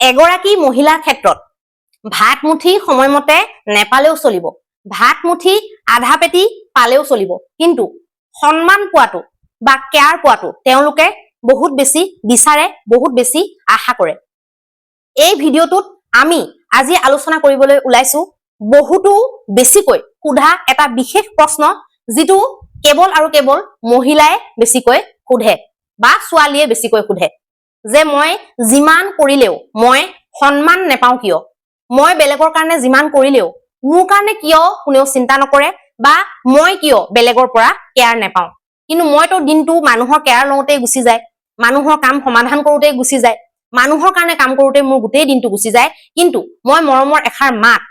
এগৰাকী মহিলাৰ ক্ষেত্ৰত ভাত মুঠি সময়মতে নেপালেও চলিব, ভাত মুঠি আধা পেটি পালেও চলিব, কিন্তু সন্মান পোৱাটো বা কেয়াৰ পোৱাটো তেওঁলোকে বহুত বেছি বিচাৰে, বহুত বেছি আশা কৰে। এই ভিডিঅ'টোত আমি আজি আলোচনা কৰিবলৈ ওলাইছো বহুতো বেছিকৈ সোধা এটা বিশেষ প্ৰশ্ন, যিটো কেৱল আৰু কেৱল মহিলাই বেছিকৈ সোধে বা ছোৱালীয়ে বেছিকৈ সোধে, যে মই যিমান কৰিলেও মই সন্মান নেপাওঁ কিয়, মই বেলেগৰ কাৰণে যিমান কৰিলেও মোৰ কাৰণে কিয় কোনেও চিন্তা নকৰে, বা মই কিয় বেলেগৰ পৰা কেয়াৰ নেপাওঁ। কিন্তু মইতো দিনটো মানুহৰ কেয়াৰ লওঁতেই গুচি যায়, মানুহৰ কাম সমাধান কৰোঁতেই গুচি যায়, মানুহৰ কাৰণে কাম কৰোঁতে মোৰ গোটেই দিনটো গুচি যায়, কিন্তু মই মৰমৰ এষাৰ মাত,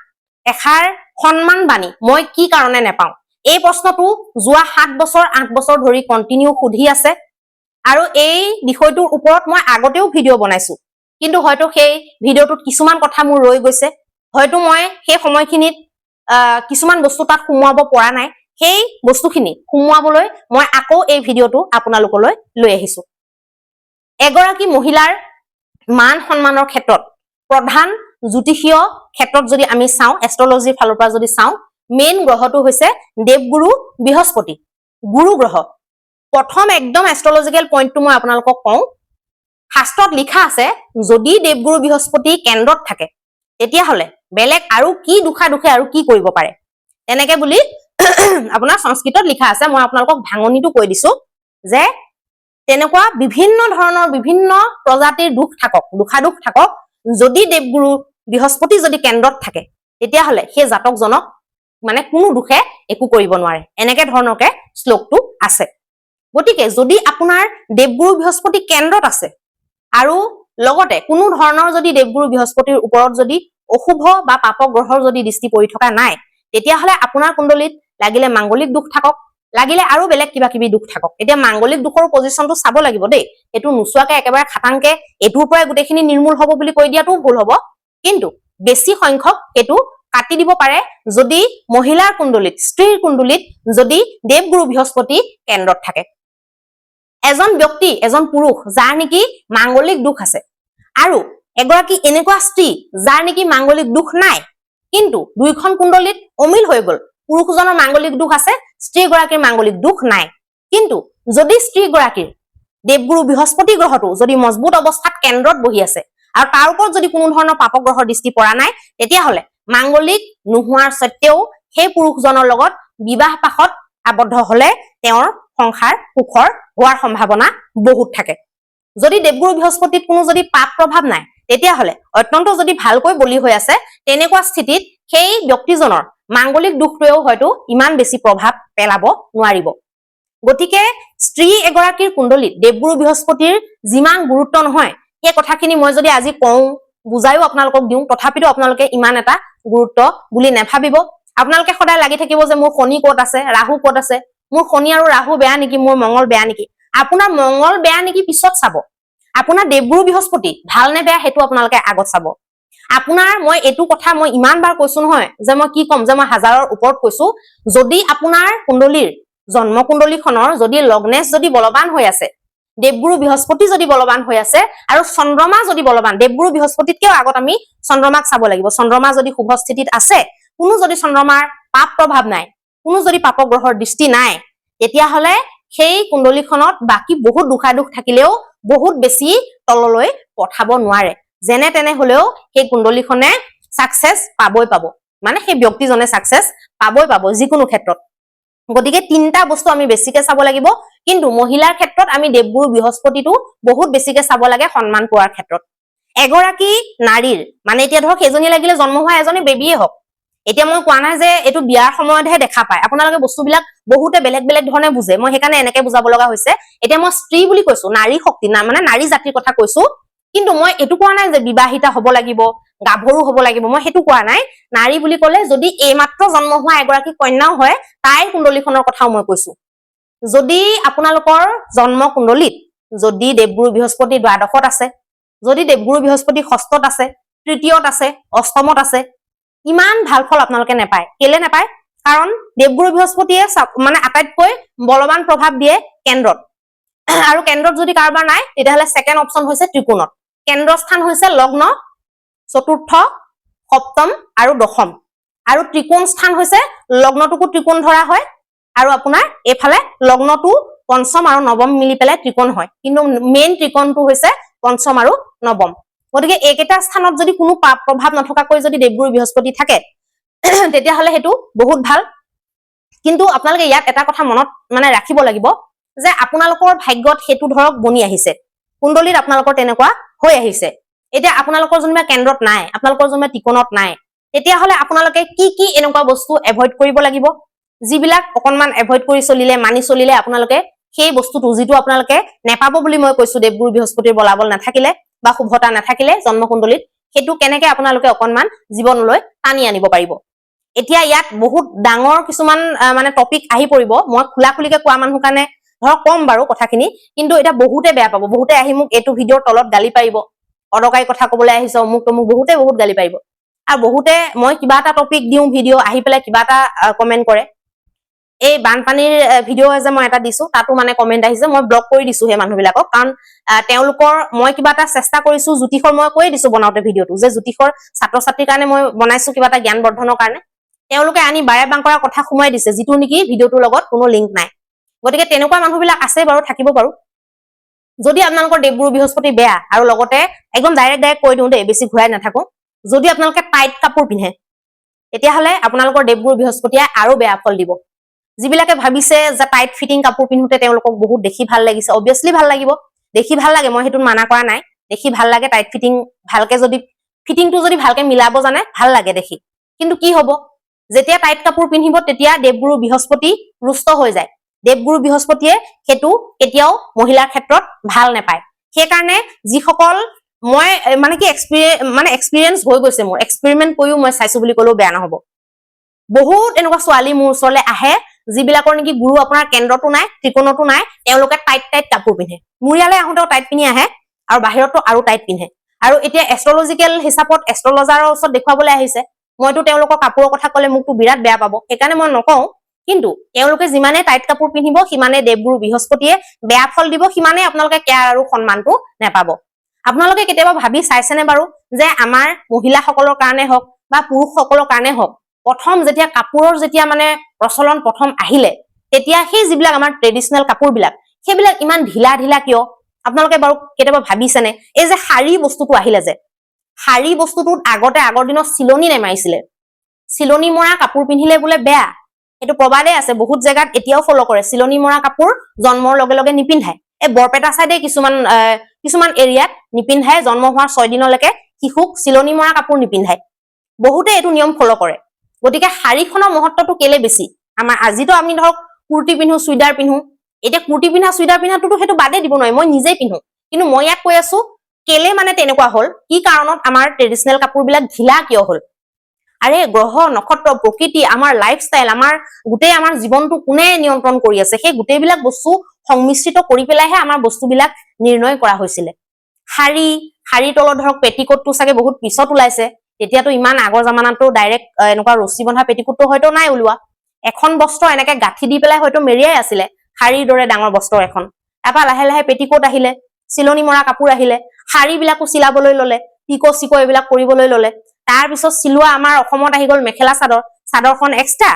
এষাৰ সন্মান বাণী মই কি কাৰণে নেপাওঁ। এই প্ৰশ্নটো যোৱা 7 বছৰ 8 বছৰ ধৰি কণ্টিনিউ সুধি আছে, আৰু এই বিষয়টোৰ ওপৰত মই আগতেও ভিডিঅ' বনাইছো, কিন্তু হয়তো সেই ভিডিঅ'টোত কিছুমান কথা মোৰ ৰৈ গৈছে, হয়তো মই সেই সময়খিনিত কিছুমান বস্তু তাত সোমোৱাব পৰা নাই। সেই বস্তুখিনি সোমোৱাবলৈ মই আকৌ এই ভিডিঅ'টো আপোনালোকলৈ লৈ আহিছো। এগৰাকী মহিলাৰ মান সন্মানৰ ক্ষেত্ৰত প্ৰধান জ্যোতিষীয় ক্ষেত্ৰত যদি আমি চাওঁ, এষ্ট্ৰলজিৰ ফালৰ পৰা যদি চাওঁ, মেইন গ্ৰহটো হৈছে দেৱগুৰু বৃহস্পতি, গুৰু গ্ৰহ। প্ৰথম একদম এষ্ট্ৰলজিকেল পইণ্টটো মই আপোনালোকক কওঁ, শাস্ত্ৰত লিখা আছে যদি দেৱগুৰু বৃহস্পতি কেন্দ্ৰত থাকে তেতিয়াহ'লে বেলেগ আৰু কি দুখে আৰু কি কৰিব পাৰে, এনেকে বুলি আপোনাৰ সংস্কৃতত লিখা আছে। মই আপোনালোকক ভাঙনিটো কৈ দিছো যে তেনেকুৱা বিভিন্ন ধৰণৰ বিভিন্ন প্ৰজাতিৰ দুখ থাকক, দুখ থাকক, যদি দেৱগুৰু বৃহস্পতি যদি কেন্দ্ৰত থাকে তেতিয়াহ'লে সেই জাতকজনক মানে কোনো দুখে একো কৰিব নোৱাৰে, এনেকে ধৰণকে শ্লোকটো আছে। গতিকে যদি আপোনাৰ দেৱগুৰু বৃহস্পতি কেন্দ্ৰত আছে আৰু লগতে কোনো ধৰণৰ যদি দেৱগুৰু বৃহস্পতিৰ ওপৰত যদি অশুভ বা পাপ গ্ৰহৰ যদি দৃষ্টি পৰি থকা নাই, তেতিয়াহ'লে আপোনাৰ কুণ্ডলীত লাগিলে মাংগলিক দুখ থাকক, লাগিলে আৰু বেলেগ কিবা কিবি দুখ থাকক। এতিয়া মাংগলিক দুখৰ পজিশ্যনটো চাব লাগিব দেই, এইটো নোচোৱাকে একেবাৰে খাটাংকে এইটোৰ পৰাই গোটেইখিনি নিৰ্মূল হ'ব বুলি কৈ দিয়াটো ভুল হ'ব, কিন্তু বেছি সংখ্যক এইটো কাটি দিব পাৰে যদি মহিলাৰ কুণ্ডলীত, স্ত্ৰীৰ কুণ্ডলীত যদি দেৱগুৰু বৃহস্পতি কেন্দ্ৰত থাকে। এজন ব্যক্তি, এজন পুৰুষ যাৰ নেকি মাংগলিক দুখ আছে, আৰু এগৰাকী এনেকুৱা স্ত্ৰী যাৰ নেকি মাংগলিক দুখ নাই, কিন্তু দুইখন কুণ্ডলীত অমিল হৈ গ'ল, পুৰুষজনৰ মাংগলিক দুখ আছে, স্ত্ৰীগৰাকীৰ মাংগলিক দুখ নাই, কিন্তু যদি স্ত্ৰীগৰাকীৰ দেৱগুৰু বৃহস্পতি গ্ৰহটো যদি মজবুত অৱস্থাত কেন্দ্ৰত বহি আছে আৰু তাৰ ওপৰত যদি কোনো ধৰণৰ পাপ গ্ৰহৰ দৃষ্টি পৰা নাই, তেতিয়াহ'লে মাংগলিক নোহোৱাৰ স্বত্তেও সেই পুৰুষজনৰ লগত বিবাহ পাশত আবদ্ধ হলে তেওঁৰ সংসাৰ সুখৰ হোৱাৰ সম্ভাৱনা বহুত থাকে। যদি দেৱগুৰু বৃহস্পতিত কোনো যদি পাপ প্ৰভাৱ নাই, তেতিয়াহ'লে অত্যন্ত যদি ভালকৈ বলি হৈ আছে, তেনেকুৱা স্থিতিত সেই ব্যক্তিজনৰ মাংগলিক দুখটোৱেও হয়তো ইমান বেছি প্ৰভাৱ পেলাব নোৱাৰিব। গতিকে স্ত্ৰী এগৰাকীৰ কুণ্ডলীত দেৱগুৰু বৃহস্পতিৰ যিমান গুৰুত্ব নহয়, সেই কথাখিনি মই যদি আজি কওঁ, বুজাইও আপোনালোকক দিওঁ, তথাপিতো আপোনালোকে ইমান এটা গুৰুত্ব বুলি নেভাবিব। আপোনালোকে সদায় লাগি থাকিব যে মোৰ শনি ক'ত আছে, ৰাহু ক'ত আছে, মোৰ শনি আৰু ৰাহু বেয়া নেকি, মোৰ মংগল বেয়া নেকি। আপোনাৰ মংগল বেয়া নেকি পিছত চাব, আপোনাৰ দেৱগুৰু বৃহস্পতি ভাল নে বেয়া সেইটো আপোনালোকে আগত চাব। আপোনাৰ মই এইটো কথা মই ইমান বাৰ কৈছো নহয়, যে মই কি ক'ম, যে মই 1000ৰ ওপৰত কৈছো, যদি আপোনাৰ কুণ্ডলীৰ জন্ম কুণ্ডলীখনৰ যদি লগ্নেশ যদি বলৱান হৈ আছে, দেৱগুৰু বৃহস্পতি যদি বলৱান হৈ আছে, আৰু চন্দ্ৰমা যদি বলৱান, দেৱগুৰু বৃহস্পতিতকেও আগত আমি চন্দ্ৰমাক চাব লাগিব। চন্দ্ৰমা যদি শুভ স্থিতিত আছে, কোনো যদি চন্দ্ৰমাৰ পাপ প্ৰভাৱ নাই, কোনো যদি পাপ গ্ৰহৰ দৃষ্টি নাই, তেতিয়াহ'লে সেই কুণ্ডলীখনত বাকী বহুত দুখ থাকিলেও বহুত বেছি তললৈ পঠাব নোৱাৰে। যেনে তেনে হলেও সেই কুণ্ডলীখনে ছাকচেছ পাবই পাব, মানে সেই ব্যক্তিজনে ছাকচেছ পাবই পাব যিকোনো ক্ষেত্ৰত। গতিকে 3টা বস্তু আমি বেছিকে চাব লাগিব, কিন্তু মহিলাৰ ক্ষেত্ৰত আমি দেৱগুৰু বৃহস্পতিটো বহুত বেছিকে চাব লাগে সন্মান পোৱাৰ ক্ষেত্ৰত। এগৰাকী নাৰীৰ মানে এতিয়া ধৰক এজনী লাগিলে জন্ম হোৱা এজনী বেবীয়ে হওক, এতিয়া মই কোৱা নাই যে এইটো বিয়াৰ সময়তহে দেখা পায়, আপোনালোকে বস্তুবিলাক বহুতে বেলেগ বেলেগ ধৰণে বুজে, মই সেইকাৰণে এনেকে বুজাব লগা হৈছে। এতিয়া মই স্ত্ৰী বুলি কৈছো, নাৰী শক্তি না, মানে নাৰী জাতিৰ কথা কৈছো, কিন্তু মই এইটো কোৱা নাই যে বিবাহিতা হ'ব লাগিব, গাভৰু হ'ব লাগিব, মই সেইটো কোৱা নাই। নাৰী বুলি ক'লে যদি এইমাত্ৰ জন্ম হোৱা এগৰাকী কন্যাও হয়, তাইৰ কুণ্ডলীখনৰ কথাও মই কৈছো। যদি আপোনালোকৰ জন্ম কুণ্ডলীত যদি দেৱগুৰু বৃহস্পতি দ্বাদশত আছে, যদি দেৱগুৰু বৃহস্পতি ষষ্ঠত আছে, তৃতীয়ত আছে, অষ্টমত আছে, ইমান ভাল ফল আপোনালোকে নেপায়। কেলে নেপায়? কাৰণ দেৱগুৰু বৃহস্পতিয়ে মানে আটাইতকৈ বলৱান প্ৰভাৱ দিয়ে কেন্দ্ৰত, আৰু কেন্দ্ৰত যদি কাৰোবাৰ নাই, তেতিয়াহ'লে ছেকেণ্ড অপশ্যন হৈছে ত্ৰিকোণত। কেন্দ্ৰস্থান হৈছে লগ্ন, চতুৰ্থ, সপ্তম আৰু দশম। আৰু ত্ৰিকোণ স্থান হৈছে লগ্নটোকো ত্ৰিকোণ ধৰা হয় আৰু আপোনাৰ এইফালে লগ্নটো পঞ্চম আৰু নৱম মিলি পেলাই ত্ৰিকোণ হয়, কিন্তু মেইন ত্ৰিকোণটো হৈছে পঞ্চম আৰু নৱম। গতিকে এইকেইটা স্থানত যদি কোনো প্ৰভাৱ নথকাকৈ যদি দেৱগুৰু বৃহস্পতি থাকে তেতিয়াহ'লে সেইটো বহুত ভাল। কিন্তু আপোনালোকে ইয়াত এটা কথা মনত মানে ৰাখিব লাগিব যে আপোনালোকৰ ভাগ্যত সেইটো ধৰক বনি আহিছে, কুণ্ডলীত আপোনালোকৰ তেনেকুৱা হৈ আহিছে। এতিয়া আপোনালোকৰ যেনিবা কেন্দ্ৰত নাই, আপোনালোকৰ যেনিবা ত্ৰিকোণত নাই, তেতিয়াহ'লে আপোনালোকে কি কি এনেকুৱা বস্তু এভইড কৰিব লাগিব, যিবিলাক অকনমান এভইড কৰি চলিলে, মানি চলিলে আপোনালোকে সেই বস্তুটো যিটো আপোনালোকে নেপাব বুলি মই কৈছো দেৱগুৰু বৃহস্পতিৰ বলাবল নাথাকিলে বা শুভতা নাথাকিলে জন্মকুণ্ডলীত, সেইটো কেনেকে আপোনালোকে অকনমান জীৱনলৈ টানি আনিব পাৰিব। এতিয়া ইয়াত বহুত ডাঙৰ কিছুমান মানে টপিক আহি পৰিব, মই খোলা খুলিকে কোৱা মানুহৰ কাৰণে ধৰক কম বাৰু কথাখিনি, কিন্তু এতিয়া বহুতে বেয়া পাব, বহুতে আহি মোক এইটো ভিডিঅ'ৰ তলত গালি পাৰিব, অদৰকাৰী কথা কবলৈ আহিছ মোক তমুক, বহুতে বহুত গালি পাৰিব। আৰু বহুতে মই কিবা এটা টপিক দিওঁ ভিডিঅ' আহি পেলাই কিবা এটা কমেন্ট কৰে। এই বানপানীৰ ভিডিঅ' যে মই এটা দিছো তাতো মানে কমেন্ট আহিছে, মই ব্লক কৰি দিছো সেই মানুহবিলাকক, কাৰণ তেওঁলোকৰ মই কিবা এটা চেষ্টা কৰিছো, জ্যোতিষৰ মই কৈ দিছো বনাওতে ভিডিঅ'টো যে জ্যোতিষৰ ছাত্ৰ ছাত্ৰীৰ কাৰণে মই বনাইছো কিবা এটা জ্ঞান বৰ্ধনৰ কাৰণে, তেওঁলোকে আনি বাৰে বাংকৰা কথা সোমাই দিছে যিটো নেকি ভিডিঅ'টোৰ লগত কোনো লিংক নাই। গতিকে তেনেকুৱা মানুহবিলাক আছে বাৰু, থাকিব বাৰু। যদি আপোনালোকৰ দেৱগুৰু বৃহস্পতি বেয়া, আৰু লগতে একদম ডাইৰেক্ট কৈ দিওঁ দেই, বেছি ঘূৰাই নাথাকো, যদি আপোনালোকে টাইট কাপোৰ পিন্ধে তেতিয়াহ'লে আপোনালোকৰ দেৱগুৰু বৃহস্পতিয়ে আৰু বেয়া ফল দিব। যিবিলাকে ভাবিছে যে টাইট ফিটিং কাপোৰ পিন্ধোতে তেওঁলোকক বহুত দেখি ভাল লাগিছে, অবভিয়াছলি ভাল লাগিব, দেখি ভাল লাগে, মই সেইটোত মানা কৰা নাই, দেখি ভাল লাগে, টাইট ফিটিং ভালকে যদি ফিটিংটো যদি ভালকে মিলাব জানে ভাল লাগে দেখি। কিন্তু কি হব, যেতিয়া টাইট কাপোৰ পিন্ধিব তেতিয়া দেৱগুৰু বৃহস্পতি ৰুষ্ট হৈ যায়। দেৱগুৰু বৃহস্পতিয়ে সেইটো কেতিয়াও মহিলাৰ ক্ষেত্ৰত ভাল নাপায়। সেইকাৰণে যিসকল মই মানে কি এক্সপিৰিয়েঞ্চ হৈ গৈছে, মোৰ এক্সপেৰিমেন্ট কৰিও মই চাইছো বুলি ক'লেও বেয়া নহব। বহুত এনেকুৱা ছোৱালী মোৰ ওচৰলৈ আহে যিবিলাকৰ নেকি গুৰু আপোনাৰ কেন্দ্ৰতো নাই, ত্ৰিকোণতো নাই, তেওঁলোকে টাইট টাইট কাপোৰ পিন্ধে। মোৰ ইয়ালৈ আহোঁতেও টাইট পিন্ধি আহে, আৰু বাহিৰতো আৰু টাইট পিন্ধে। আৰু এতিয়া এষ্ট্ৰলজিকেল হিচাপত এষ্ট্ৰলজাৰৰ ওচৰত দেখুৱাবলৈ আহিছে, মইতো তেওঁলোকৰ কাপোৰৰ কথা ক'লে মোকতো বিৰাট বেয়া পাব, সেইকাৰণে মই নকওঁ। কিন্তু তেওঁলোকে যিমানে টাইট কাপোৰ পিন্ধিব সিমানে দেৱগুৰু বৃহস্পতিয়ে বেয়া ফল দিব, সিমানে আপোনালোকে কেয়াৰ আৰু সন্মানটো নেপাব। আপোনালোকে কেতিয়াবা ভাবি চাইছেনে বাৰু যে আমাৰ মহিলাসকলৰ কাৰণে হওক বা পুৰুষসকলৰ কাৰণে হওক, প্ৰথম যেতিয়া কাপোৰৰ যেতিয়া মানে প্ৰচলন প্ৰথম আহিলে, তেতিয়া সেই যিবিলাক আমাৰ ট্ৰেডিশ্যনেল কাপোৰবিলাক, সেইবিলাক ইমান ঢিলা ঢিলা কিয়? আপোনালোকে বাৰু কেতিয়াবা ভাবিছেনে? এই যে শাৰী বস্তুটো আহিলে যে, শাৰী বস্তুটোত আগৰ দিনত চিলনি নেমাৰিছিলে, চিলনি মৰা কাপোৰ পিন্ধিলে বোলে বেয়া, এইটো প্ৰবাদে আছে, বহুত জেগাত এতিয়াও ফল' কৰে, চিলনি মৰা কাপোৰ জন্মৰ লগে লগে নিপিন্ধায়। এই বৰপেটা চাইডে কিছুমান এৰিয়াত নিপিন্ধায়, জন্ম হোৱাৰ 6 দিনলৈকে শিশুক চিলনি মৰা কাপোৰ নিপিন্ধায়, বহুতে এইটো নিয়ম ফল' কৰে। গতিকে শাৰীখনৰ মহত্বটো কেলে বেছি? আমাৰ আজিতো আমি ধৰক কুৰ্তি পিন্ধো, চুইদাৰ পিন্ধো, এতিয়া কুৰ্তি পিন্ধা চুইদাৰ পিন্ধাটোতো সেইটো বাদে দিব নোৱাৰি, মই নিজেই পিন্ধো, কিন্তু মই ইয়াত কৈ আছো কেলে মানে তেনেকুৱা হল, কি কাৰণত আমাৰ ট্ৰেডিশ্যনেল কাপোৰবিলাক ঢিলা কিয় হল? আৰে গ্ৰহ নক্ষত্ৰ প্ৰকৃতি, আমাৰ লাইফষ্টাইল, আমাৰ গোটেই আমাৰ জীৱনটো কোনে নিয়ন্ত্ৰণ কৰি আছে, সেই গোটেইবিলাক বস্তু সংমিশ্ৰিত কৰি পেলাইহে আমাৰ বস্তুবিলাক নিৰ্ণয় কৰা হৈছিলে। শাৰীৰ তলত ধৰক পেটিকোটটো চাগে বহুত পিছত ওলাইছে, তেতিয়াতো ইমান আগৰ জামানাতো ডাইৰেক্ট এনেকুৱা ৰছী বন্ধা পেটিকোটটো হয়তো নাই ওলোৱা, এখন বস্ত্ৰ এনেকে গাঁঠি দি পেলাই হয়তো মেৰিয়াই আছিলে, শাৰীৰ দৰে ডাঙৰ বস্ত্ৰ এখন। তাৰপৰা লাহে লাহে পেটিকোট আহিলে, চিলনি মৰা কাপোৰ আহিলে, শাৰীবিলাকো চিলাবলৈ ললে, পিকো চিকো এইবিলাক কৰিবলৈ ললে। তাৰ পিছত চিলোৱা আমাৰ অসমত আহি গল মেখেলা চাদৰ, চাদৰখন এক্সট্ৰা,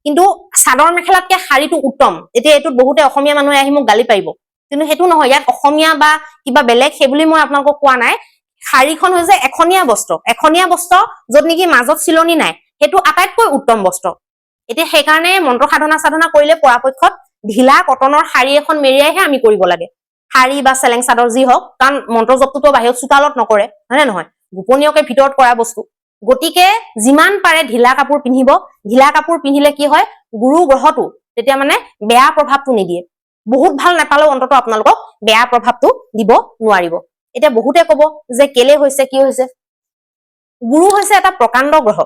কিন্তু চাদৰ মেখেলাতকে শাৰীটো উত্তম। এতিয়া এইটোত বহুতে অসমীয়া মানুহে আহি মোক গালি পাৰিব, কিন্তু সেইটো নহয়, ইয়াত অসমীয়া বা কিবা বেলেগ সেইবুলি মই আপোনালোকক কোৱা নাই। শাৰীখন হৈছে এখনীয়া বস্ত্ৰ, এখনীয়া বস্ত্ৰ যত নেকি মাজত চিলনি নাই, সেইটো আটাইতকৈ উত্তম বস্ত্ৰ। এতিয়া সেইকাৰণে মন্ত্ৰ সাধনা কৰিলে পৰাপক্ষত ঢিলা কটনৰ শাৰী এখন মেৰিয়াইহে আমি কৰিব লাগে, শাৰী বা চেলেং চাদৰ যি হওক, কাৰণ মন্ত্ৰ জপটোতো বাহিৰত চোতালত নকৰে, হয় নে নহয়, গোপনীয়কে ভিতৰত কৰা বস্তু। গতিকে যিমান পাৰে ঢিলা কাপোৰ পিন্ধিব, ঢিলা কাপোৰ পিন্ধিলে কি হয়, গুৰু গ্ৰহটো তেতিয়া মানে বেয়া প্ৰভাৱটো নিদিয়ে, বহুত ভাল নাপালেও অন্তত আপোনালোকক বেয়া প্ৰভাৱটো দিব নোৱাৰিব। এতিয়া বহুতে কব যে কেলে হৈছে, কি হৈছে? গুৰু হৈছে এটা প্ৰকাণ্ড গ্ৰহ,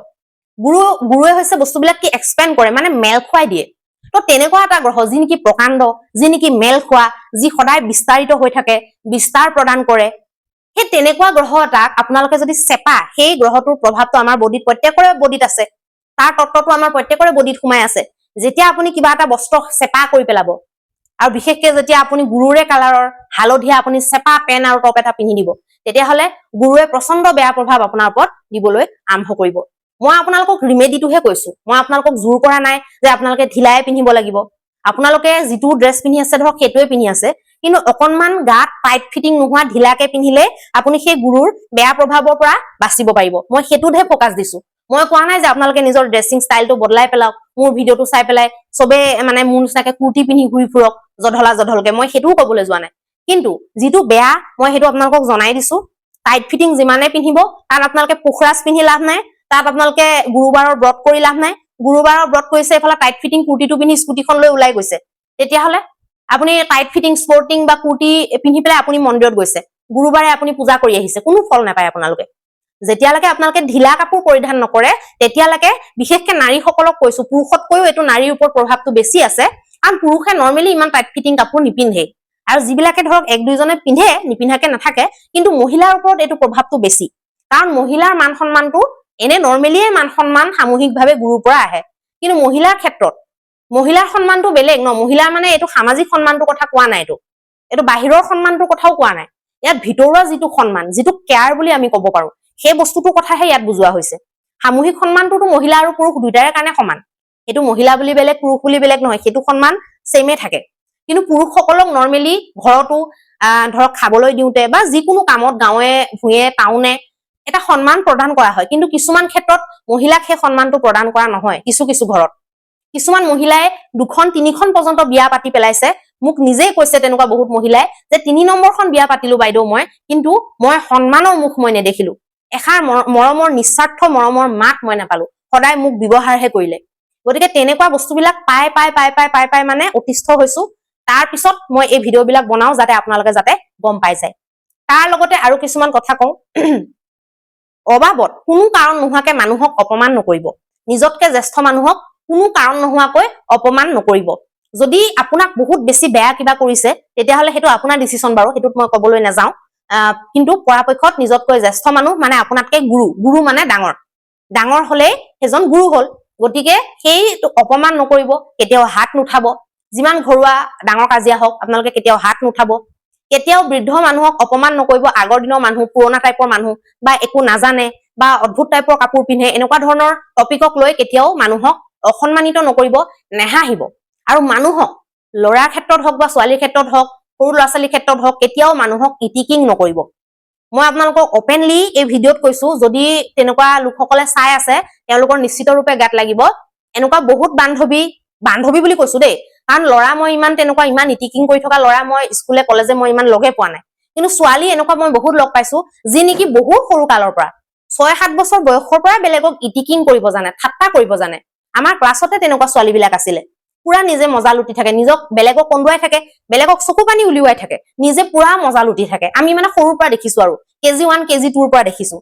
গুৰুৱে হৈছে বস্তুবিলাক কি এক্সপেণ্ড কৰে, মানে মেল খুৱাই দিয়ে। তো তেনেকুৱা এটা গ্ৰহ যি নেকি প্ৰকাণ্ড, যি নেকি মেল খোৱা, যি সদায় বিস্তাৰিত হৈ থাকে, বিস্তাৰ প্ৰদান কৰে, সেই তেনেকুৱা গ্ৰহ এটাক আপোনালোকে যদি চেপা, সেই গ্ৰহটোৰ প্ৰভাৱটো আমাৰ বডিত, প্ৰত্যেকৰে বডিত আছে, তাৰ তত্ত্বটো আমাৰ প্ৰত্যেকৰে বডিত সোমাই আছে। যেতিয়া আপুনি কিবা এটা বস্ত্ৰ চেপা কৰি পেলাব, আৰু বিশেষকে যেতিয়া আপুনি গুৰুৰে কালাৰৰ হালধীয়া আপুনি চেপা পেন আৰু টপ এটা পিন্ধি দিব, তেতিয়াহ'লে গুৰুৱে প্ৰচণ্ড বেয়া প্ৰভাৱ আপোনাৰ ওপৰত দিবলৈ আৰম্ভ কৰিব। মই আপোনালোকক ৰিমেডিটোহে কৈছো, মই আপোনালোকক জোৰ কৰা নাই যে আপোনালোকে ঢিলাই পিন্ধিব লাগিব। আপোনালোকে যিটো ড্ৰেছ পিন্ধি আছে ধৰক সেইটোৱে পিন্ধি আছে, কিন্তু অকনমান গাত টাইট ফিটিং নোহোৱা ঢিলাকে পিন্ধিলে আপুনি সেই গুৰুৰ বেয়া প্ৰভাৱৰ পৰা বাচিব পাৰিব। মই সেইটোতহে ফকাচ দিছো। মই কোৱা নাই যে আপোনালোকে নিজৰ ড্ৰেছিং ষ্টাইলটো বদলাই পেলাওক, মোৰ ভিডিঅ'টো চাই পেলাই চবে মানে মোৰ নিচিনাকে কুৰ্তি পিন্ধি ঘূৰি ফুৰক জধলা জধলকে, মই সেইটোও কবলৈ যোৱা নাই। কিন্তু যিটো বেয়া মই সেইটো আপোনালোকক জনাই দিছো। টাইট ফিটিং যিমানে পিন্ধিব, তাত আপোনালোকে পোখৰাজ পিন্ধি লাভ নাই, তাত আপোনালোকে গুৰুবাৰৰ ব্ৰত কৰি লাভ নাই। গুৰুবাৰৰ ব্ৰত কৰিছে এইফালে টাইট ফিটিং কুৰ্তিটো পিন্ধি স্কুটিখন লৈ ওলাই গৈছে, তেতিয়াহ'লে আপুনি টাইট ফিটিং স্পৰ্টিং বা কুৰ্তি পিন্ধি পেলাই আপুনি মন্দিৰত গৈছে, গুৰুবাৰে আপুনি পূজা কৰি আহিছে, কোনো ফল নাপায় আপোনালোকে। যেতিয়ালৈকে আপোনালোকে ঢিলা কাপোৰ পৰিধান নকৰে তেতিয়ালৈকে, বিশেষকে নাৰীসকলক কৈছো, পুৰুষতকৈও এইটো নাৰীৰ ওপৰত প্ৰভাৱটো বেছি আছে, কাৰণ পুৰুষে নৰ্মেলি ইমান টাইট ফিটিং কাপোৰ নিপিন্ধে, আৰু যিবিলাকে ধৰক এক দুইজনে পিন্ধে নিপিন্ধাকে নাথাকে, কিন্তু মহিলাৰ ওপৰত এইটো প্ৰভাৱটো বেছি, কাৰণ মহিলাৰ মান সন্মানটো এনে নৰ্মেলিয়ে মান সন্মান সামূহিকভাৱে গুৰুৰ পৰা আহে, কিন্তু মহিলাৰ ক্ষেত্ৰত মহিলাৰ সন্মানটো বেলেগ ন। মহিলাৰ মানে এইটো সামাজিক সন্মানটোৰ কথা কোৱা নাই, এইটো বাহিৰৰ সন্মানটোৰ কথাও কোৱা নাই, ইয়াত ভিতৰুৱা যিটো সন্মান, যিটো কেয়াৰ বুলি আমি ক'ব পাৰো, সেই বস্তুটোৰ কথাহে ইয়াত বুজোৱা হৈছে। সামূহিক সন্মানটোতো মহিলা আৰু পুৰুষ দুইটাৰে কাৰণে সমান, সেইটো মহিলা বুলি বেলেগ পুৰুষ বুলি বেলেগ নহয়, সেইটো সন্মান ছেমে থাকে। কিন্তু পুৰুষসকলক নৰ্মেলি ঘৰতো ধৰক খাবলৈ দিওঁতে বা যিকোনো কামত গাঁৱে ভূঞে টাউনে এটা সন্মান প্ৰদান কৰা হয়, কিন্তু কিছুমান ক্ষেত্ৰত মহিলাক সেই সন্মানটো প্ৰদান কৰা নহয়। কিছু কিছু ঘৰত কিছুমান মহিলাই 2খন 3খন পৰ্যন্ত বিয়া পাতি পেলাইছে, মোক নিজেই কৈছে তেনেকুৱা বহুত মহিলাই, যে 3 নম্বৰখন বিয়া পাতিলো বাইদেউ মই, কিন্তু মই সন্মানৰ মুখ মই নেদেখিলো, এষাৰ মৰমৰ নিস্বাৰ্থ মৰমৰ মাত মই নাপালো, সদায় মোক ব্যৱহাৰহে কৰিলে। গতিকে তেনেকুৱা বস্তুবিলাক পাই পাই পাই পাই পাই পাই মানে অতিষ্ঠ হৈছো। তাৰ পিছত মই এই ভিডিঅ' বিলাক বনাও যাতে আপোনালোকে যাতে গম পাই যায়। তাৰ লগতে আৰু কিছুমান কথা কওঁ, অবাবত কোনো কাৰণ নোহোৱাকে মানুহক অপমান নকৰিব, নিজতকে জ্যেষ্ঠ মানুহক কোনো কাৰণ নোহোৱাকৈ অপমান নকৰিব। যদি আপোনাক বহুত বেছি বেয়া কিবা কৰিছে তেতিয়াহ'লে সেইটো আপোনাৰ ডিচিশ্যন বাৰু, সেইটোত মই কবলৈ নাযাওঁ, কিন্তু পৰাপক্ষত নিজতকৈ জ্যেষ্ঠ মানুহ মানে আপোনাতকে গুৰু মানে ডাঙৰ হলেই সেইজন গুৰু হল। গতিকে সেই অপমান নকৰিব, কেতিয়াও হাত নুঠাব, যিমান ঘৰুৱা ডাঙৰ কাজিয়া হওক আপোনালোকে কেতিয়াও হাত নুঠাব, কেতিয়াও বৃদ্ধ মানুহক অপমান নকৰিব। আগৰ দিনৰ মানুহ, পুৰণা টাইপৰ মানুহ বা একো নাজানে বা অদ্ভুত টাইপৰ কাপোৰ পিন্ধে, এনেকুৱা ধৰণৰ টপিকক লৈ কেতিয়াও মানুহক অসন্মানিত নকৰিব, নেহাঁহিব। আৰু মানুহক ল'ৰাৰ ক্ষেত্ৰত হওক বা ছোৱালীৰ ক্ষেত্ৰত হওক, সৰু ল'ৰা ছোৱালীৰ ক্ষেত্ৰত হওক, কেতিয়াও মানুহক ইটিকিং নকৰিব। মই আপোনালোকক অপেনলি এই ভিডিঅ'ত কৈছো, যদি তেনেকুৱা লোকসকলে চাই আছে তেওঁলোকৰ নিশ্চিত ৰূপে গাত লাগিব। এনেকুৱা বহুত বান্ধৱী বুলি কৈছো দেই, কাৰণ ল'ৰা মই ইমান তেনেকুৱা ইমান ইটিকিং কৰি থকা ল'ৰা মই স্কুলে কলেজে মই ইমান লগে পোৱা নাই, কিন্তু ছোৱালী এনেকুৱা মই বহুত লগ পাইছো যি নেকি বহুত সৰু কালৰ পৰা 6-7 বছৰ বয়সৰ পৰা বেলেগক ইটিকিং কৰিব জানে, ঠাট্টা কৰিব জানে। আমাৰ ক্লাছতে তেনেকুৱা ছোৱালী বিলাক আছিলে, পুৰা নিজে মজা লুটি থাকে, নিজক বেলেগক কন্দুৱাই থাকে, বেলেগক চকু পানী উলিওৱাই থাকে, নিজে পুৰা মজা লুটি থাকে। আমি মানে সৰুৰ পৰা দেখিছো, আৰু KG1 KG2ৰ পৰা দেখিছো।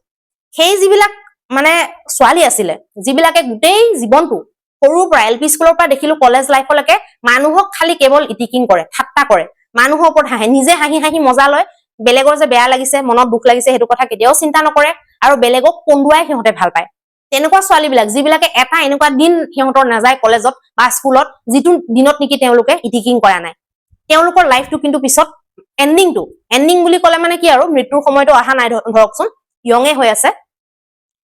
সেই যিবিলাক মানে ছোৱালী আছিলে, যিবিলাকে গোটেই জীৱনটো সৰুৰ পৰা LP স্কুলৰ পৰা দেখিলো কলেজ লাইফলৈকে মানুহক খালি কেৱল ইটিকিং কৰে, ঠাট্টা কৰে, মানুহৰ ওপৰত হাঁহে, নিজে হাঁহি হাঁহি মজা লয়, বেলেগৰ যে বেয়া লাগিছে মনত দুখ লাগিছে সেইটো কথা কেতিয়াও চিন্তা নকৰে, আৰু বেলেগক কন্দুৱাই সিহঁতে ভাল পায়। তেনেকুৱা ছোৱালী বিলাক যিবিলাকে এটা এনেকুৱা দিন সিহঁতৰ নাযায় কলেজত বা স্কুলত যিটো দিনত নেকি তেওঁলোকে ইটিকিং কৰা নাই, তেওঁলোকৰ লাইফটো কিন্তু পিছত এণ্ডিং বুলি ক'লে মানে কি আৰু মৃত্যুৰ সময়তো অহা নাই ধৰকচোন, য়ঙে হৈ আছে।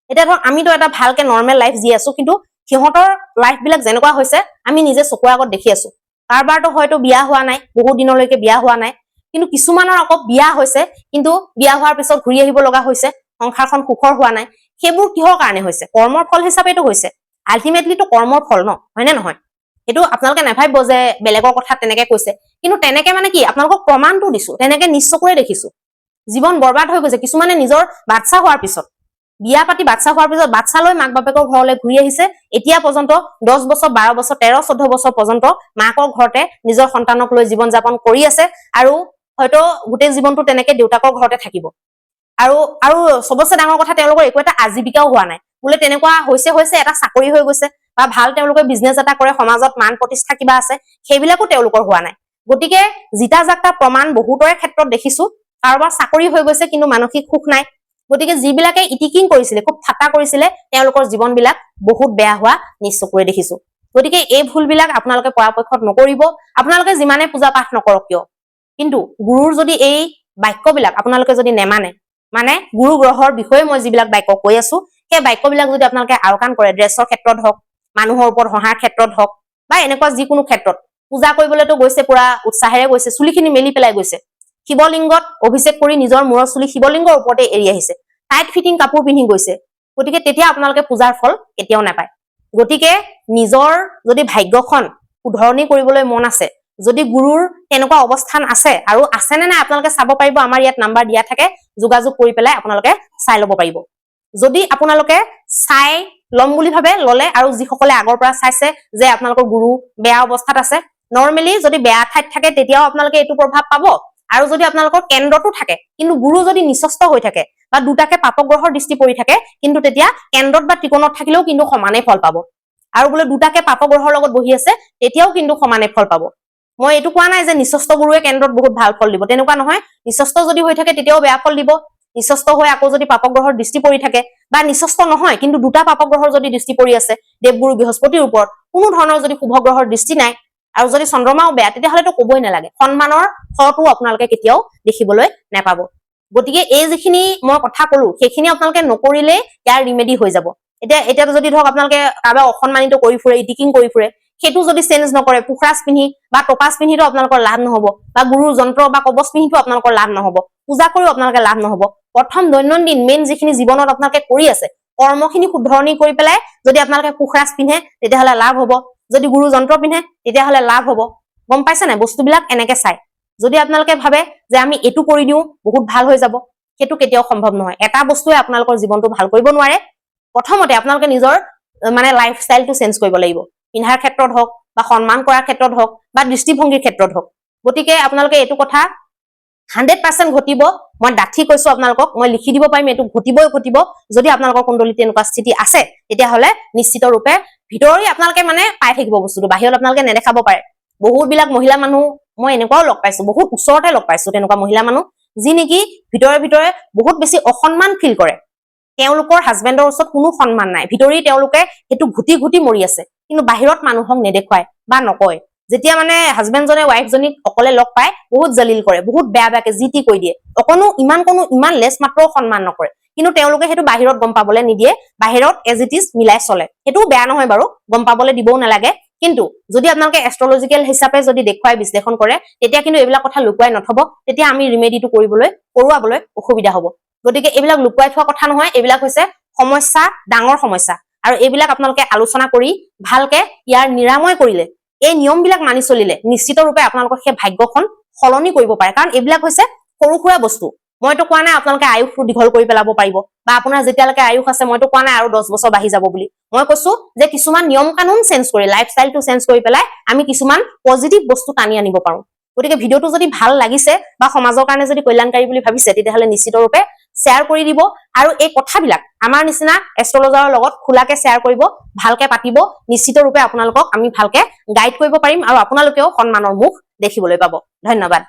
এতিয়া ধৰক আমিতো এটা ভালকে নৰ্মেল লাইফ জি আছো, কিন্তু সিহঁতৰ লাইফ বিলাক যেনেকুৱা হৈছে আমি নিজে চকুৰ আগত দেখি আছো। কাৰোবাৰতো হয়তো বিয়া হোৱা নাই, বহুত দিনলৈকে বিয়া হোৱা নাই, কিন্তু কিছুমানৰ আকৌ বিয়া হৈছে, কিন্তু বিয়া হোৱাৰ পিছত ঘূৰি আহিব লগা হৈছে, সংসাৰখন সুখৰ হোৱা নাই। সেইবোৰ কিহৰ কাৰণে হৈছে? কৰ্মৰ ফল হিচাপেতো হৈছে, আল্টিমেটলিটো কৰ্মৰ ফল ন, হয়নে নহয়? সেইটো আপোনালোকে নাভাবিব যে বেলেগৰ কথা তেনেকে কৈছে, কিন্তু তেনেকে মানে কি আপোনালোকক প্ৰমাণটো দিছো, তেনেকে নিশ্চকুৰে দেখিছো। জীৱন বৰবাদ হৈ গৈছে, কিছুমানে নিজৰ বাচ্চা হোৱাৰ পিছত, বিয়া পাতি বাচ্চা হোৱাৰ পিছত বাচ্চা লৈ মাক বাপেকৰ ঘৰলৈ ঘূৰি আহিছে, এতিয়া পৰ্যন্ত 10 বছৰ 12 বছৰ 13-14 বছৰ পৰ্যন্ত মাকৰ ঘৰতে নিজৰ সন্তানক লৈ জীৱন যাপন কৰি আছে, আৰু হয়তো গোটেই জীৱনটো তেনেকে দেউতাকৰ ঘৰতে থাকিব। আৰু চবতছে ডাঙৰ কথা, তেওঁলোকৰ একো এটা আজীৱিকাও হোৱা নাই, বোলে তেনেকুৱা হৈছে এটা চাকৰি হৈ গৈছে বা ভাল তেওঁলোকে বিজনেছ এটা কৰে, সমাজত মান প্ৰতিষ্ঠা কিবা আছে, সেইবিলাকো তেওঁলোকৰ হোৱা নাই। গতিকে জিতা জাকটা প্ৰমাণ বহুতৰে ক্ষেত্ৰত দেখিছো, কাৰোবাৰ চাকৰি হৈ গৈছে কিন্তু মানসিক সুখ নাই। গতিকে যিবিলাকে ইটিকিং কৰিছিলে, খুব ঠাট্টা কৰিছিলে, তেওঁলোকৰ জীৱন বিলাক বহুত বেয়া হোৱা নিশ্চকুৰে দেখিছো। গতিকে এই ভুল বিলাক আপোনালোকে পৰাপক্ষত নকৰিব। আপোনালোকে যিমানে পূজা পাঠ নকৰক কিয়, কিন্তু গুৰুৰ যদি এই বাক্যবিলাক আপোনালোকে যদি নেমানে, মানে গুৰু গ্ৰহৰ বিষয়ে মই যিবিলাক বাক্য কৈ আছো সেই বাক্যবিলাক যদি আপোনালোকে আওকাণ কৰে, ড্ৰেছৰ ক্ষেত্ৰত হওক, মানুহৰ ওপৰত হহাৰ ক্ষেত্ৰত হওক, বা এনেকুৱা যিকোনো ক্ষেত্ৰত, পূজা কৰিবলৈতো গৈছে পুৰা উৎসাহেৰে গৈছে, চুলিখিনি মেলি পেলাই গৈছে, শিৱলিংগত অভিষেক কৰি নিজৰ মূৰৰ চুলি শিৱলিংগৰ ওপৰতে এৰি আহিছে, টাইট ফিটিং কাপোৰ পিন্ধি গৈছে, গতিকে তেতিয়া আপোনালোকে পূজাৰ ফল কেতিয়াও নাপায়। গতিকে নিজৰ যদি ভাগ্যখন শুধৰণি কৰিবলৈ মন আছে, যদি গুৰুৰ তেনেকুৱা অৱস্থান আছে, আৰু আছে নে নাই আপোনালোকে চাব পাৰিব, আমাৰ ইয়াত নাম্বাৰ দিয়া থাকে, যোগাযোগ কৰি পেলাই আপোনালোকে চাই ল'ব পাৰিব। যদি আপোনালোকে চাই ল'ম বুলি ভাবে ল'লে, আৰু যিসকলে আগৰ পৰা চাইছে যে আপোনালোকৰ গুৰু বেয়া অৱস্থাত আছে, নৰ্মেলি যদি বেয়া ঠাইত থাকে তেতিয়াও আপোনালোকে এইটো প্ৰভাৱ পাব, আৰু যদি আপোনালোকৰ কেন্দ্ৰতো থাকে কিন্তু গুৰু যদি নিচস্ত হৈ থাকে বা দুটাকে পাপগ্ৰহৰ দৃষ্টি পৰি থাকে, কিন্তু তেতিয়া কেন্দ্ৰত বা ত্ৰিকোণত থাকিলেও কিন্তু সমানে ফল পাব, আৰু বোলে দুটাকে পাপগ্ৰহৰ লগত বহি আছে তেতিয়াও কিন্তু সমানে ফল পাব। মই এইটো কোৱা নাই যে নিচস্ত গুৰুৱে কেন্দ্ৰত বহুত ভাল ফল দিব, তেনেকুৱা নহয়। নিচস্ত যদি হৈ থাকে তেতিয়াও বেয়া ফল দিব, নিচস্ত হৈ আকৌ যদি পাপগ্ৰহৰ দৃষ্টি পৰি থাকে, বা নিচস্ত নহয় কিন্তু দুটা পাপগ্ৰহৰ যদি দৃষ্টি পৰি আছে দেৱগুৰু বৃহস্পতিৰ ওপৰত, কোনো ধৰণৰ যদি শুভ গ্ৰহৰ দৃষ্টি নাই, আৰু যদি চন্দ্ৰমাও বেয়া, তেতিয়াহ'লেতো কবই নালাগে, সন্মানৰ ফলটো আপোনালোকে কেতিয়াও দেখিবলৈ নাপাব। গতিকে এই যিখিনি মই কথা কলো সেইখিনি আপোনালোকে নকৰিলে ইয়াৰ ৰিমেডি হৈ যাব। এতিয়া যদি ধৰক আপোনালোকে কাৰোবাক অসন্মানিত কৰি ফুৰে, ইটিকিং কৰি ফুৰে, সেইটো যদি চেঞ্জ নকৰে, পুখৰাজ পিন্ধি বা টপাজ পিন্ধিতো আপোনালোকৰ লাভ নহব, বা গুৰুৰ যন্ত্ৰ বা কবচ পিন্ধিতো আপোনালোকৰ লাভ নহব, পূজা কৰিও আপোনালোকে লাভ নহব। প্ৰথম দৈনন্দিন মেইন যিখিনি জীৱনত আপোনালোকে কৰি আছে, কৰ্মখিনি শুধৰণি কৰি পেলাই যদি আপোনালোকে পুখৰাজ পিন্ধে তেতিয়াহ'লে লাভ হব, যদি গুৰু যন্ত্ৰ পিন্ধে তেতিয়াহ'লে লাভ হব। গম পাইছে নাই? বস্তুবিলাক এনেকে চাই। যদি আপোনালোকে ভাবে যে আমি এইটো কৰি দিওঁ বহুত ভাল হৈ যাব, সেইটো কেতিয়াও সম্ভৱ নহয়। এটা বস্তুৱে আপোনালোকৰ জীৱনটো ভাল কৰিব নোৱাৰে। প্ৰথমতে আপোনালোকে নিজৰ মানে লাইফ ষ্টাইলটো চেঞ্জ কৰিব লাগিব, পিন্ধাৰ ক্ষেত্ৰত হওক, বা সন্মান কৰাৰ ক্ষেত্ৰত হওক, বা দৃষ্টিভংগীৰ ক্ষেত্ৰত হওক। গতিকে আপোনালোকে এইটো কথা 100% ঘটিব, মই ডাঠি কৈছো আপোনালোকক, মই লিখি দিব পাৰিম, এইটো ঘটিবই ঘটিব। যদি আপোনালোকৰ কুণ্ডলীত তেনেকুৱা স্থিতি আছে তেতিয়াহ'লে নিশ্চিত ৰূপে ভিতৰি আপোনালোকে মানে পাই থাকিব বস্তুটো, বাহিৰত আপোনালোকে নেদেখাব পাৰে। বহুত বিলাক মহিলা মানুহ মই এনেকুৱাও লগ পাইছো, বহুত ওচৰতে লগ পাইছো তেনেকুৱা মহিলা মানুহ, যি নেকি ভিতৰে ভিতৰে বহুত বেছি অসন্মান ফিল কৰে, তেওঁলোকৰ হাজবেণ্ডৰ ওচৰত কোনো সন্মান নাই, ভিতৰি তেওঁলোকে সেইটো ঘুটি ঘুটি মৰি আছে, কিন্তু বাহিৰত মানুহক নেদেখুৱায় বা নকয়। যেতিয়া মানে হাজবেণ্ডজনে ৱাইফজনীক অকলে লগ পায় বহুত জলিল কৰে, বহুত বেয়া বেয়াকে যি টি কৈ দিয়ে, ইমান লেছ মাত্ৰও সন্মান নকৰে, কিন্তু তেওঁলোকে সেইটো বাহিৰত গম পাবলৈ নিদিয়ে, বাহিৰত এজ ইট ইজ মিলাই চলে। সেইটোও বেয়া নহয় বাৰু, গম পাবলৈ দিবও নালাগে, কিন্তু যদি আপোনালোকে এষ্ট্ৰলজিকেল হিচাপে যদি দেখুৱাই বিশ্লেষণ কৰে তেতিয়া কিন্তু এইবিলাক কথা লুকুৱাই নথব, তেতিয়া আমি ৰিমেডিটো কৰোৱাবলৈ অসুবিধা হ'ব। গতিকে এইবিলাক লুকুৱাই থোৱা কথা নহয়, এইবিলাক হৈছে সমস্যা, ডাঙৰ সমস্যা, আৰু এইবিলাক আপোনালোকে আলোচনা কৰি ভালকে ইয়াৰ নিৰাময় কৰিলে, এই নিয়মবিলাক মানি চলিলে নিশ্চিত ৰূপে আপোনালোকৰ সেই ভাগ্যখন সলনি কৰিব পাৰে। কাৰণ এইবিলাক হৈছে সৰু সুৰা বস্তু। মইতো কোৱা নাই আপোনালোকে আয়ুসটো দীঘল কৰি পেলাব পাৰিব, বা আপোনাৰ যেতিয়ালৈকে আয়ুস আছে মইতো কোৱা নাই আৰু 10 বছৰ বাঢ়ি যাব বুলি। মই কৈছো যে কিছুমান নিয়ম কানুন চেঞ্জ কৰি, লাইফষ্টাইলটো চেঞ্জ কৰি পেলাই আমি কিছুমান পজিটিভ বস্তু টানি আনিব পাৰো। গতিকে ভিডিঅ'টো যদি ভাল লাগিছে বা সমাজৰ কাৰণে যদি কল্যাণকাৰী বুলি ভাবিছে তেতিয়াহ'লে নিশ্চিত ৰূপে শ্বেয়াৰ কৰি দিব, আৰু এই কথাবিলাক আমাৰ নিচিনা এষ্ট্ৰলজাৰৰ লগত খোলাকে শ্বেয়াৰ কৰিব, ভালকে পাতিব, নিশ্চিত ৰূপে আপোনালোকক আমি ভালকে গাইড কৰিব পাৰিম, আৰু আপোনালোকেও সন্মানৰ মুখ দেখিবলৈ পাব। ধন্যবাদ।